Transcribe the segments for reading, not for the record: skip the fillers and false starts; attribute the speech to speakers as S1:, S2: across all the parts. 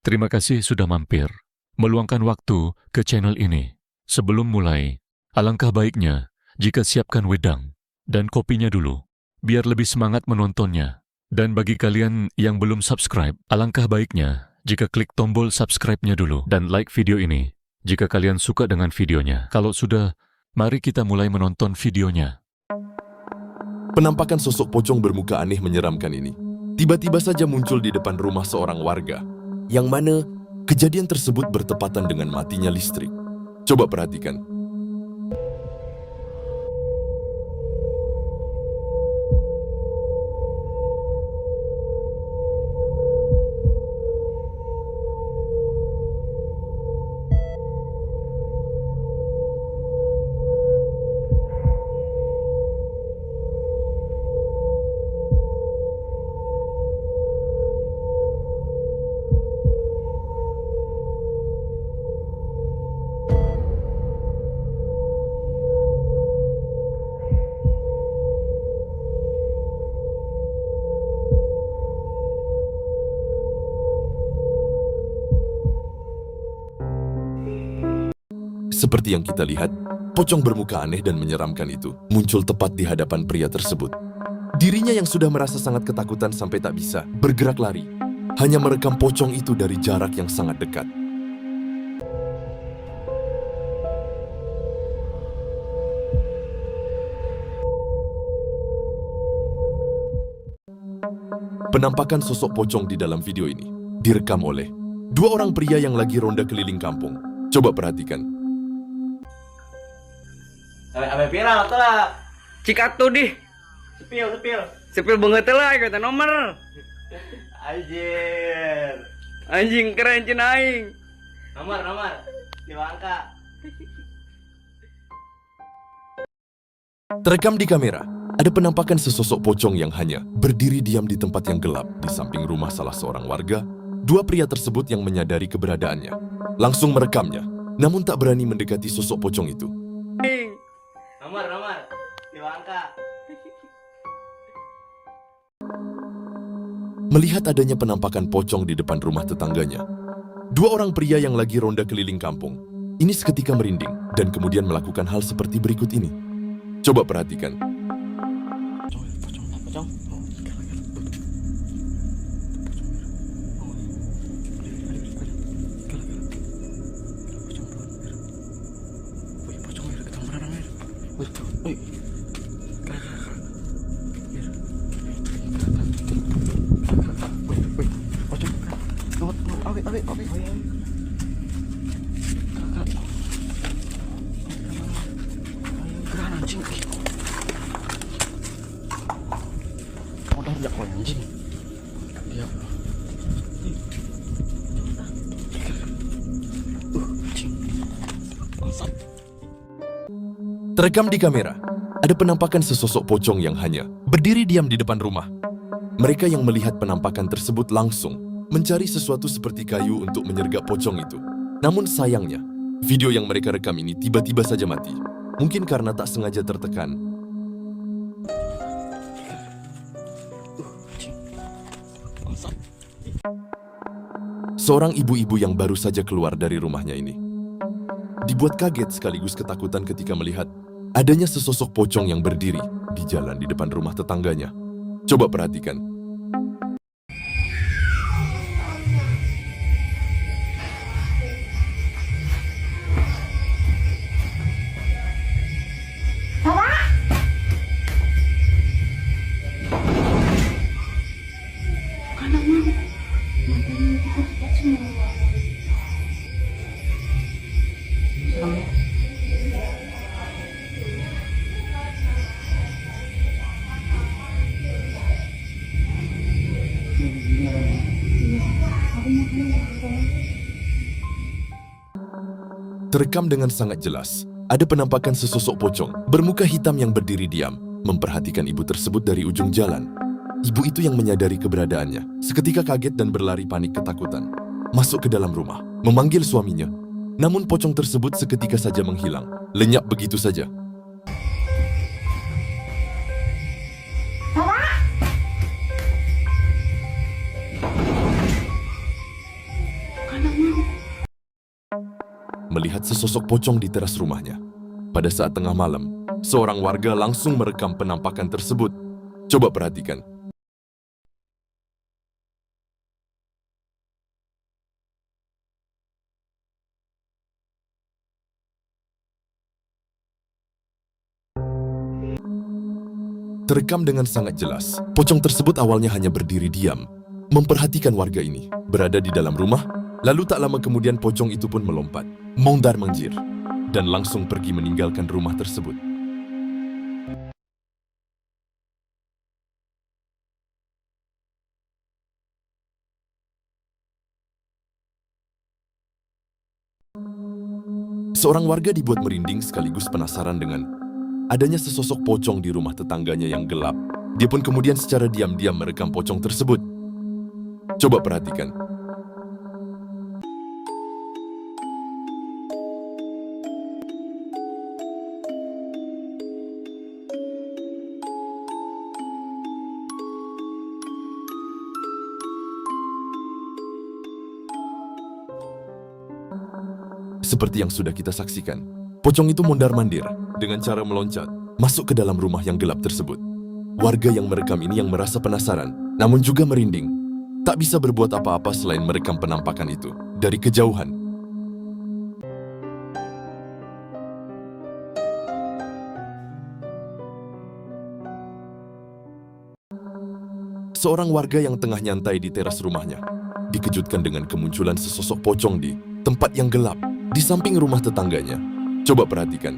S1: Terima kasih sudah mampir, meluangkan waktu ke channel ini. Sebelum mulai, alangkah baiknya jika siapkan wedang dan kopinya dulu, biar lebih semangat menontonnya. Dan bagi kalian yang belum subscribe, alangkah baiknya jika klik tombol subscribe-nya dulu dan like video ini jika kalian suka dengan videonya. Kalau sudah, mari kita mulai menonton videonya.
S2: Penampakan sosok pocong bermuka aneh menyeramkan ini tiba-tiba saja muncul di depan rumah seorang warga, yang mana kejadian tersebut bertepatan dengan matinya listrik. Coba perhatikan. Seperti yang kita lihat, pocong bermuka aneh dan menyeramkan itu muncul tepat di hadapan pria tersebut. Dirinya yang sudah merasa sangat ketakutan sampai tak bisa bergerak lari, hanya merekam pocong itu dari jarak yang sangat dekat. Penampakan sosok pocong di dalam video ini direkam oleh dua orang pria yang lagi ronda keliling kampung. Coba perhatikan.
S3: Ame viral tuh lah.
S4: Cik atuh di.
S3: Sepil.
S4: Sepil banget lah kata nomor.
S3: Anjir.
S4: Anjing keren cin aing.
S3: Nomor. 5 angka.
S2: Terekam di kamera, ada penampakan sesosok pocong yang hanya berdiri diam di tempat yang gelap di samping rumah salah seorang warga. Dua pria tersebut yang menyadari keberadaannya langsung merekamnya, namun tak berani mendekati sosok pocong itu.
S3: Nomor 5 angka.
S2: Melihat adanya penampakan pocong di depan rumah tetangganya, dua orang pria yang lagi ronda keliling kampung ini seketika merinding dan kemudian melakukan hal seperti berikut ini. Coba perhatikan.
S3: Pocong.
S2: Terekam di kamera, ada penampakan sesosok pocong yang hanya berdiri diam di depan rumah. Mereka yang melihat penampakan tersebut langsung mencari sesuatu seperti kayu untuk menyergap pocong itu. Namun sayangnya, video yang mereka rekam ini tiba-tiba saja mati. Mungkin karena tak sengaja tertekan. Seorang ibu-ibu yang baru saja keluar dari rumahnya ini dibuat kaget sekaligus ketakutan ketika melihat adanya sesosok pocong yang berdiri di jalan di depan rumah tetangganya. Coba perhatikan. Terekam dengan sangat jelas, ada penampakan sesosok pocong bermuka hitam yang berdiri diam, memperhatikan ibu tersebut dari ujung jalan. Ibu itu yang menyadari keberadaannya, seketika kaget dan berlari panik ketakutan. Masuk ke dalam rumah, memanggil suaminya. Namun pocong tersebut seketika saja menghilang, lenyap begitu saja. melihat sesosok pocong di teras rumahnya. Pada saat tengah malam, seorang warga langsung merekam penampakan tersebut. Coba perhatikan. Terekam dengan sangat jelas, pocong tersebut awalnya hanya berdiri diam, memperhatikan warga ini, berada di dalam rumah, lalu tak lama kemudian pocong itu pun melompat, mondar-manjir, dan langsung pergi meninggalkan rumah tersebut. Seorang warga dibuat merinding sekaligus penasaran dengan adanya sesosok pocong di rumah tetangganya yang gelap. Dia pun kemudian secara diam-diam merekam pocong tersebut. Coba perhatikan. Seperti yang sudah kita saksikan, pocong itu mondar-mandir dengan cara meloncat masuk ke dalam rumah yang gelap tersebut. Warga yang merekam ini yang merasa penasaran, namun juga merinding. Tak bisa berbuat apa-apa selain merekam penampakan itu dari kejauhan. Seorang warga yang tengah nyantai di teras rumahnya dikejutkan dengan kemunculan sesosok pocong di tempat yang gelap di samping rumah tetangganya. Coba perhatikan.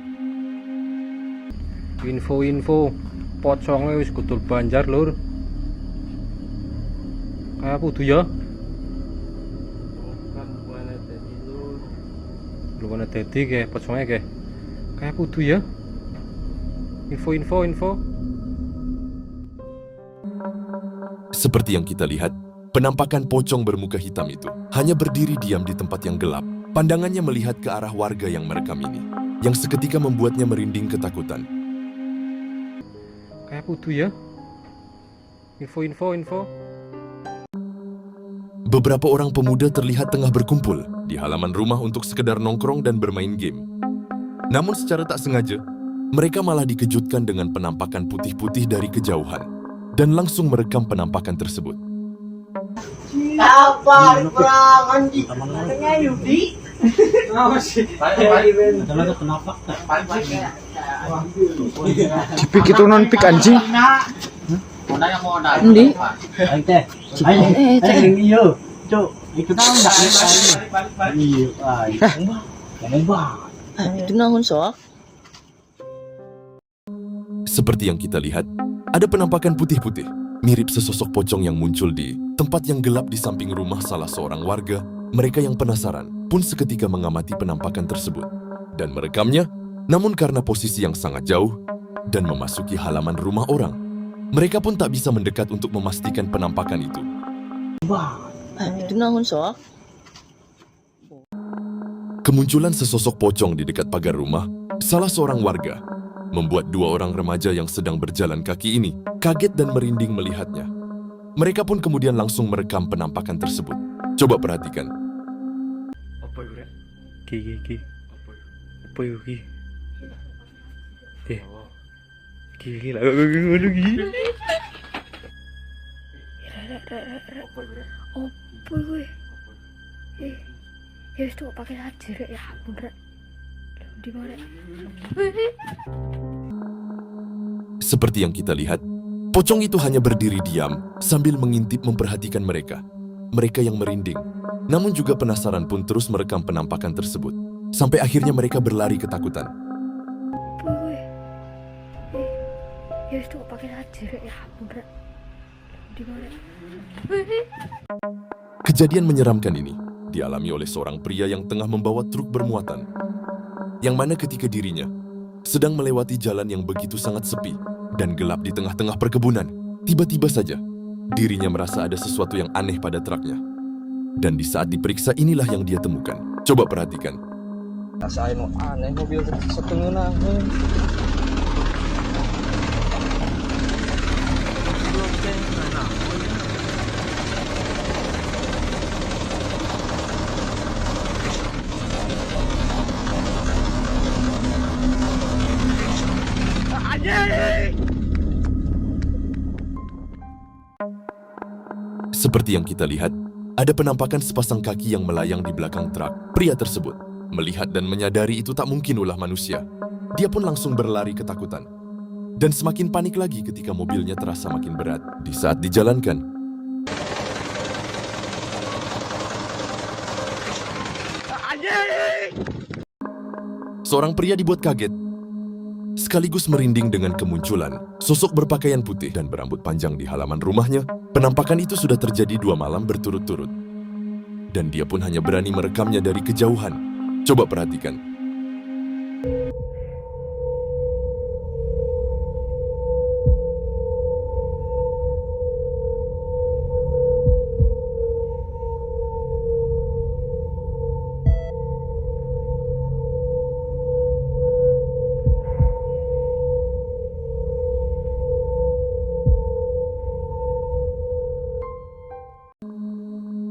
S5: Info, pocongnya wis kutul Banjar, lur. Kayak putu ya? Belum ada tadi kayak pocongnya kayak putu ya? Info.
S2: Seperti yang kita lihat, penampakan pocong bermuka hitam itu hanya berdiri diam di tempat yang gelap. Pandangannya melihat ke arah warga yang merekam ini, yang seketika membuatnya merinding ketakutan.
S5: Kayak putu ya? Info.
S2: Beberapa orang pemuda terlihat tengah berkumpul di halaman rumah untuk sekedar nongkrong dan bermain game. Namun secara tak sengaja, mereka malah dikejutkan dengan penampakan putih-putih dari kejauhan dan langsung merekam penampakan tersebut.
S6: Kabar perang anjing. Katanya Yudi.
S7: Cipik itu non pik anjing.
S6: Endi? Iyo. Cuk, itu tahu enggak? Iya, itu naon sok?
S2: Seperti yang kita lihat, ada penampakan putih-putih, mirip sesosok pocong yang muncul di tempat yang gelap di samping rumah salah seorang warga. Mereka yang penasaran pun seketika mengamati penampakan tersebut dan merekamnya. Namun karena posisi yang sangat jauh dan memasuki halaman rumah orang, mereka pun tak bisa mendekat untuk memastikan penampakan itu.
S6: Itu naon sok?
S2: Kemunculan sesosok pocong di dekat pagar rumah salah seorang warga membuat dua orang remaja yang sedang berjalan kaki ini kaget dan merinding melihatnya. Mereka pun kemudian langsung merekam penampakan tersebut. Coba perhatikan.
S5: Apa itu, Rek? Ki. Apa itu, Ki? Ki lah, ngono Ki.
S8: Apa gue? Ya wis tuh pakai aja Rek, ya ampun Rek. Di mana?
S2: Seperti yang kita lihat, pocong itu hanya berdiri diam sambil mengintip memperhatikan mereka. Mereka yang merinding, namun juga penasaran pun terus merekam penampakan tersebut. Sampai akhirnya mereka berlari ketakutan.
S8: Apa gue? Ya wis tuh pakai aja Rek, ya ampun Rek. Di mana?
S2: Kejadian menyeramkan ini dialami oleh seorang pria yang tengah membawa truk bermuatan, yang mana ketika dirinya sedang melewati jalan yang begitu sangat sepi dan gelap di tengah-tengah perkebunan, tiba-tiba saja dirinya merasa ada sesuatu yang aneh pada truknya. Dan di saat diperiksa inilah yang dia temukan. Coba perhatikan.
S7: Rasain aneh mobil setengah.
S2: Seperti yang kita lihat, ada penampakan sepasang kaki yang melayang di belakang truk. Pria tersebut melihat dan menyadari itu tak mungkin ulah manusia. Dia pun langsung berlari ketakutan. Dan semakin panik lagi ketika mobilnya terasa makin berat di saat dijalankan. Seorang pria dibuat kaget, sekaligus merinding dengan kemunculan sosok berpakaian putih dan berambut panjang di halaman rumahnya. Penampakan itu sudah terjadi 2 malam berturut-turut. Dan dia pun hanya berani merekamnya dari kejauhan. Coba perhatikan.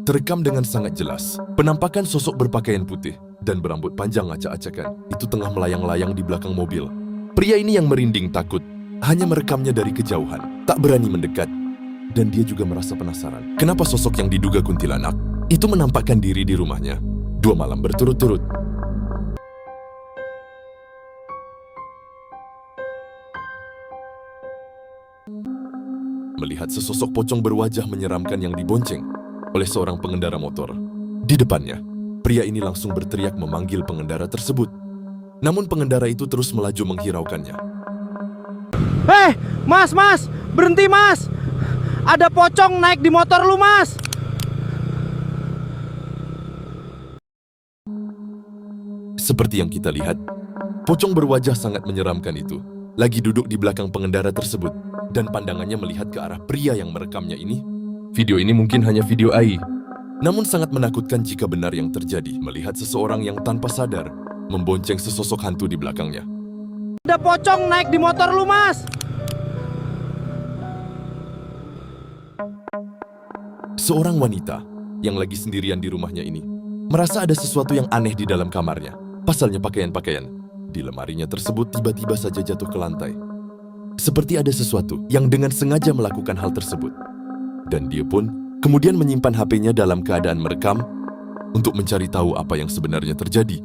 S2: Terekam dengan sangat jelas, penampakan sosok berpakaian putih dan berambut panjang acak-acakan itu tengah melayang-layang di belakang mobil. Pria ini yang merinding takut, hanya merekamnya dari kejauhan, tak berani mendekat. Dan dia juga merasa penasaran, kenapa sosok yang diduga kuntilanak itu menampakkan diri di rumahnya 2 malam berturut-turut. Melihat sesosok pocong berwajah menyeramkan yang dibonceng oleh seorang pengendara motor di depannya, pria ini langsung berteriak memanggil pengendara tersebut. Namun pengendara itu terus melaju menghiraukannya.
S6: Mas, berhenti mas. Ada pocong naik di motor lu mas.
S2: Seperti yang kita lihat, pocong berwajah sangat menyeramkan itu lagi duduk di belakang pengendara tersebut dan pandangannya melihat ke arah pria yang merekamnya ini. Video ini mungkin hanya video AI, namun sangat menakutkan jika benar yang terjadi melihat seseorang yang tanpa sadar membonceng sesosok hantu di belakangnya.
S6: Ada pocong naik di motor lu mas.
S2: Seorang wanita yang lagi sendirian di rumahnya ini merasa ada sesuatu yang aneh di dalam kamarnya. Pasalnya pakaian-pakaian di lemarinya tersebut tiba-tiba saja jatuh ke lantai. Seperti ada sesuatu yang dengan sengaja melakukan hal tersebut. Dan dia pun kemudian menyimpan HP-nya dalam keadaan merekam untuk mencari tahu apa yang sebenarnya terjadi.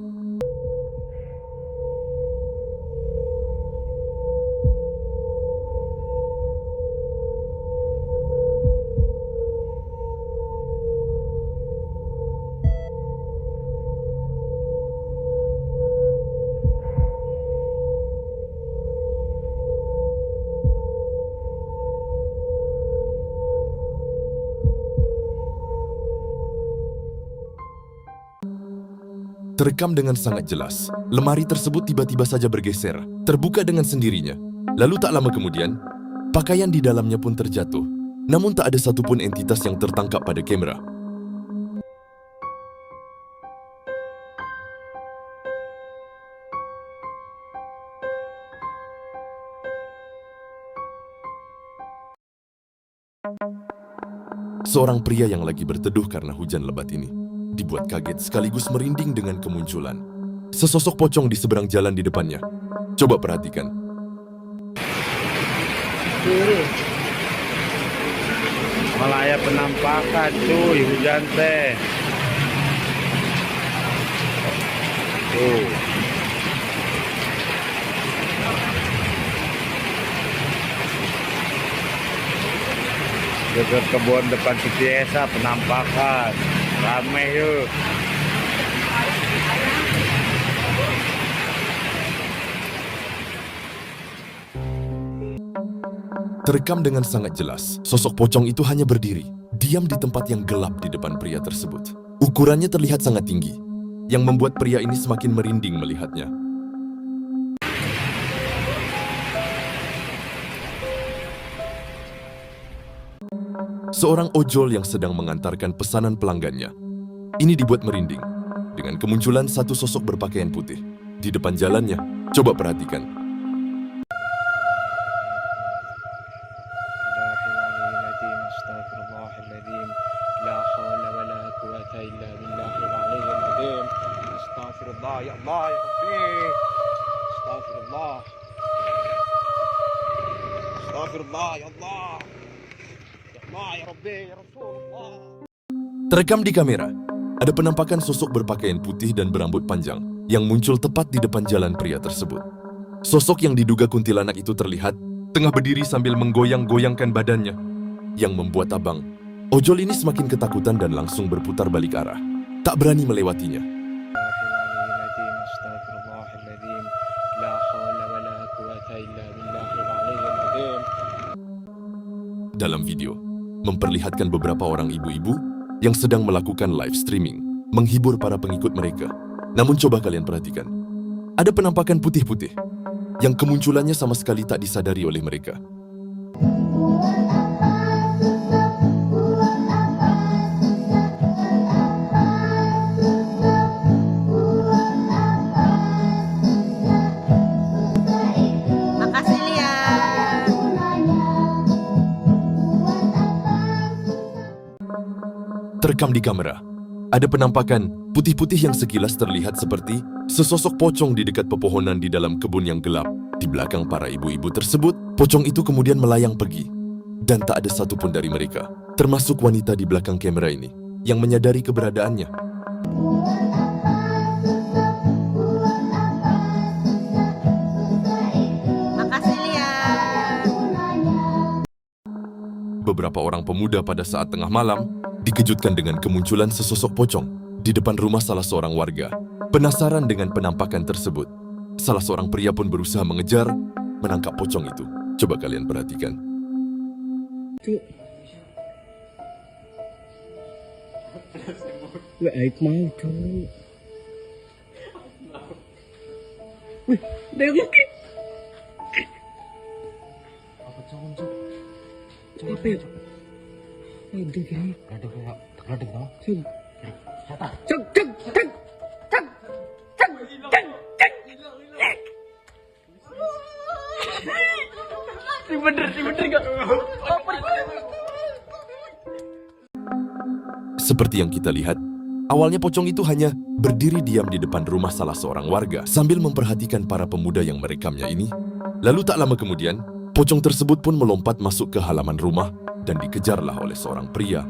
S2: Terekam dengan sangat jelas, lemari tersebut tiba-tiba saja bergeser, terbuka dengan sendirinya. Lalu tak lama kemudian, pakaian di dalamnya pun terjatuh. Namun tak ada satupun entitas yang tertangkap pada kamera. Seorang pria yang lagi berteduh karena hujan lebat ini dibuat kaget sekaligus merinding dengan kemunculan sesosok pocong di seberang jalan di depannya. Coba perhatikan.
S9: Malah ya penampakan cuy, hujan teh. Tuh. Dekat kebun depan Sutiesa penampakan. Rame yuk.
S2: Terekam dengan sangat jelas, sosok pocong itu hanya berdiri, diam di tempat yang gelap di depan pria tersebut. Ukurannya terlihat sangat tinggi, yang membuat pria ini semakin merinding melihatnya. Seorang ojol yang sedang mengantarkan pesanan pelanggannya ini dibuat merinding dengan kemunculan satu sosok berpakaian putih di depan jalannya. Coba perhatikan.
S9: Ya Allah ya Rabbi ya Rasulullah.
S2: Terekam di kamera, ada penampakan sosok berpakaian putih dan berambut panjang yang muncul tepat di depan jalan pria tersebut. Sosok yang diduga kuntilanak itu terlihat tengah berdiri sambil menggoyang-goyangkan badannya, yang membuat abang ojol ini semakin ketakutan dan langsung berputar balik arah, tak berani melewatinya. Dalam video, memperlihatkan beberapa orang ibu-ibu yang sedang melakukan live streaming, menghibur para pengikut mereka. Namun coba kalian perhatikan, ada penampakan putih-putih yang kemunculannya sama sekali tak disadari oleh mereka.
S10: Makasih Lia.
S2: Terekam di kamera, ada penampakan putih-putih yang sekilas terlihat seperti sesosok pocong di dekat pepohonan di dalam kebun yang gelap. Di belakang para ibu-ibu tersebut, pocong itu kemudian melayang pergi. Dan tak ada satupun dari mereka, termasuk wanita di belakang kamera ini, yang menyadari keberadaannya.
S10: Makasih Lia.
S2: Beberapa orang pemuda pada saat tengah malam dikejutkan dengan kemunculan sesosok pocong di depan rumah salah seorang warga. Penasaran dengan penampakan tersebut, salah seorang pria pun berusaha mengejar, menangkap pocong itu. Coba kalian perhatikan.
S4: Aik mau cuy. Wih, Dewi. Apa ya? Ini gini. Cek. Si bener gak?
S2: Seperti yang kita lihat, awalnya pocong itu hanya berdiri diam di depan rumah salah seorang warga sambil memperhatikan para pemuda yang merekamnya ini. Lalu tak lama kemudian, pocong tersebut pun melompat masuk ke halaman rumah dan dikejarlah oleh seorang pria.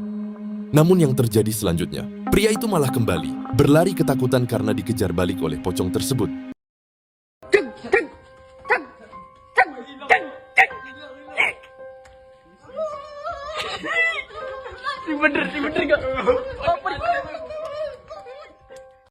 S2: Namun yang terjadi selanjutnya, pria itu malah kembali berlari ketakutan karena dikejar balik oleh pocong tersebut.
S4: Si bener gak?